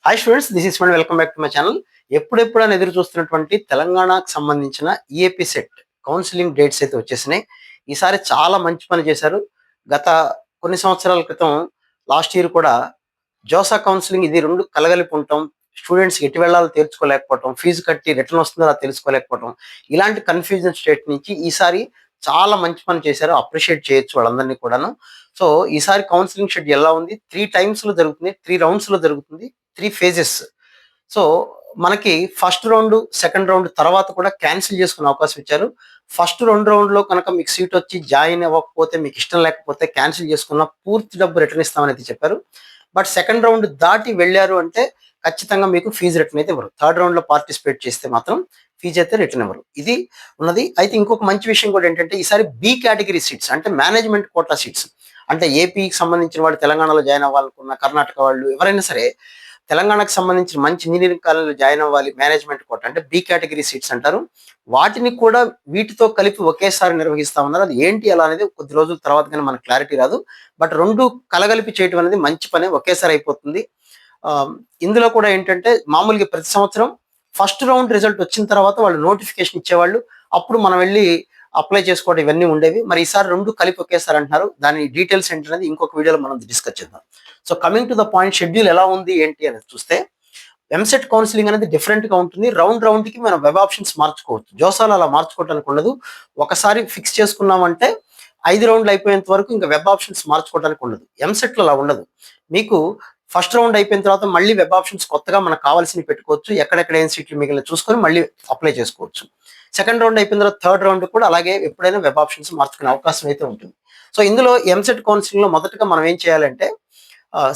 Hi students, this is my welcome back to my channel. ఎప్పుడెప్పుడని ఎదురు చూస్తున్నటువంటి తెలంగాణకు సంబంధించిన ఈఏపీ సెట్ కౌన్సిలింగ్ డేట్స్ అయితే వచ్చేసినాయి. ఈసారి చాలా మంచి పని చేశారు. గత కొన్ని సంవత్సరాల క్రితం లాస్ట్ ఇయర్ కూడా జోసా కౌన్సిలింగ్ ఇది 2 కలగలిపి ఉంటాం. స్టూడెంట్స్‌కి ఎటు వెళ్ళాలో తేల్చుకోలేకపోవటం, ఫీజు కట్టి రిటర్న్ వస్తుందో రాదో తెలుసుకోలేకపోవటం, ఇలాంటి కన్‌ఫ్యూజన్ స్టేట్ నుంచి ఈసారి చాలా మంచి పని చేశారు. అప్రిషియేట్ చేయొచ్చు వాళ్ళందరినీ కూడాను. సో, ఈసారి కౌన్సిలింగ్ షెడ్యూల్ ఎలా ఉంది? 3 టైమ్స్‌లో జరుగుతుంది. 3 రౌండ్స్‌లో జరుగుతుంది. 3 ఫేజెస్. సో, మనకి ఫస్ట్ రౌండ్, సెకండ్ రౌండ్ తర్వాత కూడా క్యాన్సిల్ చేసుకునే అవకాశం ఇచ్చారు. ఫస్ట్ 2 రౌండ్‌లో కనుక మీకు సీట్ వచ్చి జాయిన్ అవ్వకపోతే, మీకు ఇష్టం లేకపోతే క్యాన్సిల్ చేసుకున్న పూర్తి డబ్బు రిటర్న్ ఇస్తామని అయితే చెప్పారు. బట్ సెకండ్ రౌండ్ దాటి వెళ్లారు అంటే ఖచ్చితంగా మీకు ఫీజు రిటర్న్ అయితే ఇవ్వరు. థర్డ్ రౌండ్‌లో పార్టిసిపేట్ చేస్తే మాత్రం ఫీజు అయితే రిటర్న్ ఇవ్వరు. ఇది ఉన్నది. అయితే ఇంకొక మంచి విషయం కూడా ఏంటంటే ఈసారి బి కేటగిరీ సీట్స్ అంటే మేనేజ్మెంట్ కోటా సీట్స్, అంటే ఏపీకి సంబంధించిన వాళ్ళు తెలంగాణలో జాయిన్ అవ్వాలనుకున్న, కర్ణాటక వాళ్ళు ఎవరైనా సరే తెలంగాణకు సంబంధించిన మంచి ఇంజనీరింగ్ కాలేజీలో జాయిన్ అవ్వాలి, మేనేజ్మెంట్ కోట అంటే బి కేటగిరీ సీట్స్ అంటారు. వాటిని కూడా వీటితో కలిపి ఒకేసారి నిర్వహిస్తా ఉన్నారు. అది ఏంటి అలా అనేది కొద్ది రోజుల తర్వాత కానీ మనకు క్లారిటీ రాదు. బట్ 2 కలగలిపి చేయడం అనేది మంచి పనే, ఒకేసారి అయిపోతుంది. ఇందులో కూడా ఏంటంటే మామూలుగా ప్రతి సంవత్సరం ఫస్ట్ రౌండ్ రిజల్ట్ వచ్చిన తర్వాత వాళ్ళు నోటిఫికేషన్ ఇచ్చేవాళ్ళు. అప్పుడు మనం వెళ్ళి అప్లై చేసుకోవడం ఇవన్నీ ఉండేవి. మరి ఈసారి 2 కలిపి ఒకేసారి అంటున్నారు. దాని డీటెయిల్స్ ఏంటనేది ఇంకొక వీడియోలో మనం డిస్కస్ చేద్దాం. So, coming to the point, schedule ఎలా ఉంది ఏంటి అనేది చూస్తే ఎంసెట్ కౌన్సిలింగ్ అనేది డిఫరెంట్ గా ఉంటుంది. రౌండ్ రౌండ్ కి మనం వెబ్ ఆప్షన్స్ మార్చుకోవచ్చు. జోసాలో అలా మార్చుకోవడానికి ఉండదు. ఒకసారి ఫిక్స్ చేసుకున్నామంటే 5 రౌండ్లు అయిపోయేంత వరకు ఇంకా వెబ్ ఆప్షన్స్ మార్చుకోవడానికి ఉండదు. ఎంసెట్ లో అలా ఉండదు. మీకు ఫస్ట్ రౌండ్ అయిపోయిన తర్వాత మళ్ళీ వెబ్ ఆప్షన్స్ కొత్తగా మనకు కావాల్సినవి పెట్టుకోవచ్చు. ఎక్కడెక్కడ ఏం సీట్లు మిగిలిన చూసుకొని మళ్ళీ అప్లై చేసుకోవచ్చు. సెకండ్ రౌండ్ అయిపోయిన తర్వాత థర్డ్ రౌండ్ కూడా అలాగే ఎప్పుడైనా వెబ్ ఆప్షన్స్ మార్చుకునే అవకాశం అయితే ఉంటుంది. సో, ఇందులో ఎంసెట్ కౌన్సిలింగ్ లో మొదటగా మనం ఏం చేయాలంటే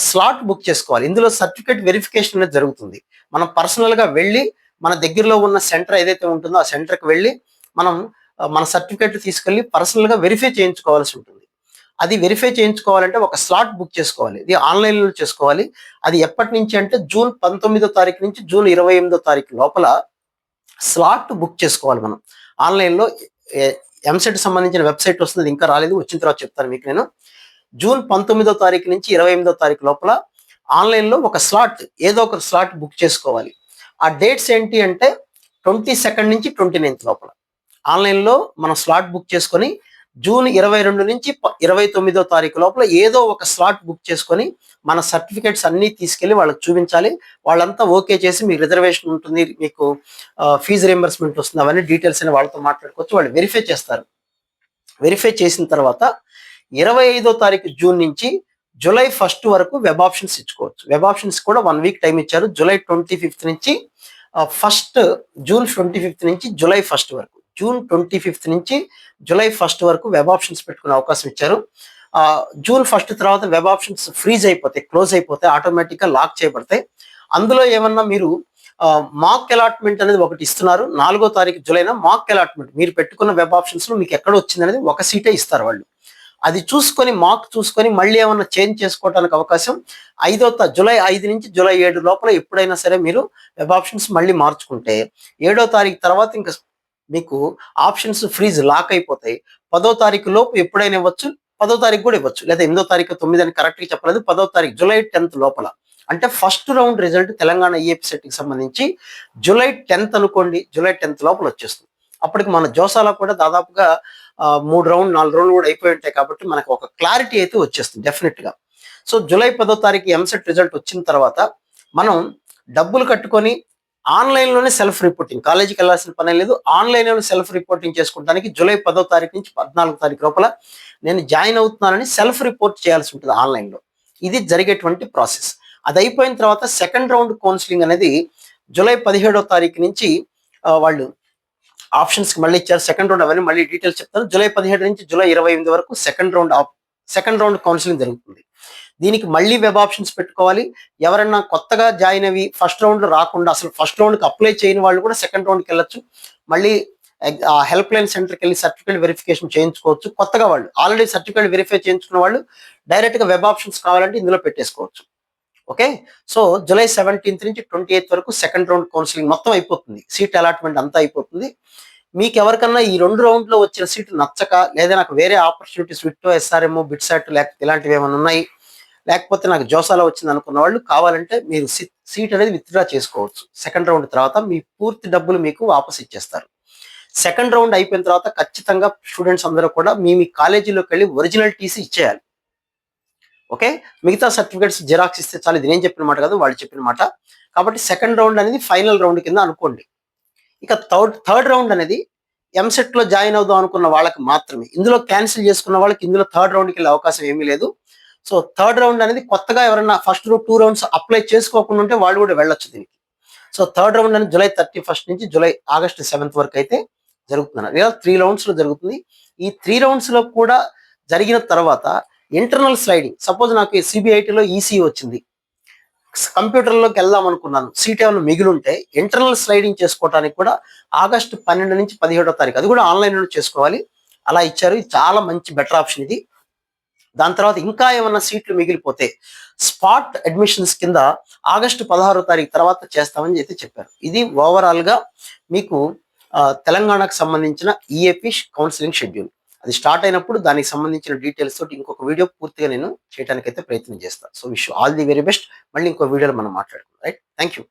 స్లాట్ బుక్ చేసుకోవాలి. ఇందులో సర్టిఫికేట్ వెరిఫికేషన్ అనేది జరుగుతుంది. మనం పర్సనల్ గా వెళ్ళి మన దగ్గరలో ఉన్న సెంటర్ ఏదైతే ఉంటుందో ఆ సెంటర్కి వెళ్ళి మనం మన సర్టిఫికేట్ తీసుకెళ్ళి పర్సనల్ గా వెరిఫై చేయించుకోవాల్సి ఉంటుంది. అది వెరిఫై చేయించుకోవాలంటే ఒక స్లాట్ బుక్ చేసుకోవాలి. ఇది ఆన్లైన్ లో చేసుకోవాలి. అది ఎప్పటి నుంచి అంటే జూన్ 19వ తారీఖు నుంచి జూన్ 28వ తారీఖు లోపల స్లాట్ బుక్ చేసుకోవాలి మనం ఆన్లైన్ లో. ఎంసెట్ సంబంధించిన వెబ్సైట్ వస్తుంది, ఇంకా రాలేదు, వచ్చిన తర్వాత చెప్తాను మీకు నేను. జూన్ 19వ తారీఖు నుంచి 28వ తారీఖు లోపల ఆన్లైన్లో ఒక స్లాట్, ఏదో ఒక స్లాట్ బుక్ చేసుకోవాలి. ఆ డేట్స్ ఏంటి అంటే 22 నుంచి 29 లోపల ఆన్లైన్లో మనం స్లాట్ బుక్ చేసుకొని జూన్ 22 నుంచి 29వ తారీఖు లోపల ఏదో ఒక స్లాట్ బుక్ చేసుకొని మన సర్టిఫికేట్స్ అన్నీ తీసుకెళ్ళి వాళ్ళకి చూపించాలి. వాళ్ళంతా ఓకే చేసి మీకు రిజర్వేషన్ ఉంటుంది, మీకు ఫీజు రియంబర్స్మెంట్ వస్తుంది, అవన్నీ డీటెయిల్స్ అని వాళ్ళతో మాట్లాడుకోవచ్చు. వాళ్ళు వెరిఫై చేస్తారు. వెరిఫై చేసిన తర్వాత 25వ తారీఖు జూన్ నుంచి జూలై 1 వరకు వెబ్ ఆప్షన్స్ ఇచ్చుకోవచ్చు. వెబ్ ఆప్షన్స్ కూడా 1 వీక్ టైం ఇచ్చారు. జూలై 25 నుంచి జూన్ 25 నుంచి జూలై 1 వరకు, జూన్ 25 నుంచి జూలై 1 వరకు వెబ్ ఆప్షన్స్ పెట్టుకునే అవకాశం ఇచ్చారు. జూన్ 1 తర్వాత వెబ్ ఆప్షన్స్ ఫ్రీజ్ అయిపోతాయి, క్లోజ్ అయిపోతాయి, ఆటోమేటిక్గా లాక్ చేయబడతాయి. అందులో ఏమన్నా మీరు మాక్ అలాట్మెంట్ అనేది ఒకటి ఇస్తున్నారు. 4వ తారీఖు జూలైన మాక్ అలాట్మెంట్ మీరు పెట్టుకున్న వెబ్ ఆప్షన్స్ లో మీకు ఎక్కడ వచ్చింది అనేది ఒక సీటే ఇస్తారు వాళ్ళు. అది చూసుకొని మాక్ చూసుకొని మళ్ళీ ఏమన్నా చేంజ్ చేసుకోవడానికి అవకాశం జూలై 5 నుంచి జూలై 7 లోపల ఎప్పుడైనా సరే మీరు వెబ్ ఆప్షన్స్ మళ్ళీ మార్చుకుంటే 7వ తారీఖు తర్వాత ఇంకా మీకు ఆప్షన్స్ ఫ్రీజ్ లాక్ అయిపోతాయి. 10వ తారీఖు లోపు ఎప్పుడైనా ఇవ్వచ్చు, 10వ తారీఖు కూడా ఇవ్వచ్చు, లేదా 8వ తారీఖు 9 అని కరెక్ట్గా చెప్పలేదు. 10వ తారీఖు జూలై 10th లోపల, అంటే first round result Telangana EAP సెట్కి సంబంధించి జూలై 10th అనుకోండి, జూలై 10th లోపల వచ్చేస్తుంది. అప్పటికి మన జోసాలో కూడా దాదాపుగా 3 రౌండ్ 4 రౌండ్లు కూడా అయిపోయి ఉంటాయి. కాబట్టి మనకు ఒక క్లారిటీ అయితే వచ్చేస్తుంది డెఫినెట్ గా. సో, జూలై 10వ తారీఖు ఎంసెట్ రిజల్ట్ వచ్చిన తర్వాత మనం డబ్బులు కట్టుకొని ఆన్లైన్లోనే సెల్ఫ్ రిపోర్టింగ్, కాలేజీకి వెళ్ళాల్సిన పని లేదు, ఆన్లైన్లోనే సెల్ఫ్ రిపోర్టింగ్ చేసుకోవడానికి జూలై 10వ తారీఖు నుంచి 14వ తారీఖు లోపల నేను జాయిన్ అవుతున్నానని సెల్ఫ్ రిపోర్ట్ చేయాల్సి ఉంటుంది ఆన్లైన్లో. ఇది జరిగేటువంటి ప్రాసెస్. అది అయిపోయిన తర్వాత సెకండ్ రౌండ్ కౌన్సిలింగ్ అనేది జూలై 17వ తారీఖు నుంచి వాళ్ళు ఆప్షన్స్ కి మళ్ళీ ఇచ్చారు. సెకండ్ రౌండ్ అవన్నీ మళ్ళీ డీటెయిల్స్ చెప్తాను. జూలై 17 నుంచి జూలై 28 వరకు సెకండ్ రౌండ్ కౌన్సిలింగ్ జరుగుతుంది. దీనికి మళ్ళీ వెబ్ ఆప్షన్స్ పెట్టుకోవాలి. ఎవరైనా కొత్తగా జాయిన్ అవి ఫస్ట్ రౌండ్ రాకుండా అసలు ఫస్ట్ రౌండ్కి అప్లై చేయని వాళ్ళు కూడా సెకండ్ రౌండ్కి వెళ్ళొచ్చు. మళ్ళీ హెల్ప్ లైన్ సెంటర్కి వెళ్ళి సర్టిఫికేట్ వెరిఫికేషన్ చేయించుకోవచ్చు. కొత్తగా వాళ్ళు ఆల్రెడీ సర్టిఫికేట్ వెరిఫై చేయించుకున్న వాళ్ళు డైరెక్ట్గా వెబ్ ఆప్షన్స్ కావాలంటే ఇందులో పెట్టేసుకోవచ్చు. ఓకే. సో, జూలై 17 నుంచి 28 వరకు సెకండ్ రౌండ్ కౌన్సిలింగ్ మొత్తం అయిపోతుంది. సీట్ అలాట్మెంట్ అంతా అయిపోతుంది. మీకు ఎవరికన్నా ఈ 2 రౌండ్లో వచ్చిన సీటు నచ్చక, లేదా నాకు వేరే ఆపర్చునిటీస్ విట్టో, ఎస్ఆర్ఎం, బిట్సాట్ లేకపోతే ఇలాంటివి ఏమైనా ఉన్నాయి, లేకపోతే నాకు జోసాలో వచ్చింది అనుకున్న వాళ్ళు కావాలంటే మీరు సీట్ అనేది విత్డ్రా చేసుకోవచ్చు. సెకండ్ రౌండ్ తర్వాత మీ పూర్తి డబ్బులు మీకు వాపస్ ఇచ్చేస్తారు. సెకండ్ రౌండ్ అయిపోయిన తర్వాత ఖచ్చితంగా స్టూడెంట్స్ అందరూ కూడా మీ కాలేజీలోకి వెళ్ళి ఒరిజినల్ టీసీ ఇచ్చేయాలి. ఓకే, మిగతా సర్టిఫికేట్స్ జిరాక్స్ ఇస్తే చాలు. ఇది నేను చెప్పిన మాట కాదు, వాళ్ళు చెప్పిన మాట. కాబట్టి సెకండ్ రౌండ్ అనేది ఫైనల్ రౌండ్ కింద అనుకోండి. ఇక థర్డ్ రౌండ్ అనేది ఎంసెట్ లో జాయిన్ అవుదాం అనుకున్న వాళ్ళకి మాత్రమే. ఇందులో క్యాన్సిల్ చేసుకున్న వాళ్ళకి ఇందులో థర్డ్ రౌండ్కి వెళ్ళే అవకాశం ఏమీ లేదు. సో థర్డ్ రౌండ్ అనేది కొత్తగా ఎవరైనా ఫస్ట్ 2 రౌండ్స్ అప్లై చేసుకోకుండా ఉంటే వాళ్ళు కూడా వెళ్ళొచ్చు దీనికి. సో థర్డ్ రౌండ్ అనేది జూలై 31 నుంచి ఆగస్టు 7 వరకు అయితే జరుగుతుంది. లేదా 3 రౌండ్స్ లో జరుగుతుంది. ఈ 3 రౌండ్స్ లో కూడా జరిగిన తర్వాత ఇంటర్నల్ స్లైడింగ్, సపోజ్ నాకు సిబిఐటిలో ఈసీ వచ్చింది, కంప్యూటర్లోకి వెళ్దాం అనుకున్నాను, సీట్ ఏమైనా మిగిలింటే ఇంటర్నల్ స్లైడింగ్ చేసుకోవడానికి కూడా ఆగస్టు 12 నుంచి 17వ తారీఖు, అది కూడా ఆన్లైన్లో చేసుకోవాలి. అలా ఇచ్చారు. ఇది చాలా మంచి బెటర్ ఆప్షన్ ఇది. దాని తర్వాత ఇంకా ఏమన్నా సీట్లు మిగిలిపోతే స్పాట్ అడ్మిషన్స్ కింద ఆగస్టు 16వ తారీఖు తర్వాత చేస్తామని అయితే చెప్పారు. ఇది ఓవరాల్ గా మీకు తెలంగాణకు సంబంధించిన ఈఏపీ కౌన్సిలింగ్ షెడ్యూల్. అది స్టార్ట్ అయినప్పుడు దానికి సంబంధించిన డీటెయిల్స్ తోటి ఇంకొక వీడియో పూర్తిగా నేను చేయడానికి అయితే ప్రయత్నం చేస్తాను. So wish all the very best. మళ్ళీ ఇంకో వీడియోలో మనం మాట్లాడుకుందాం. Right, thank you.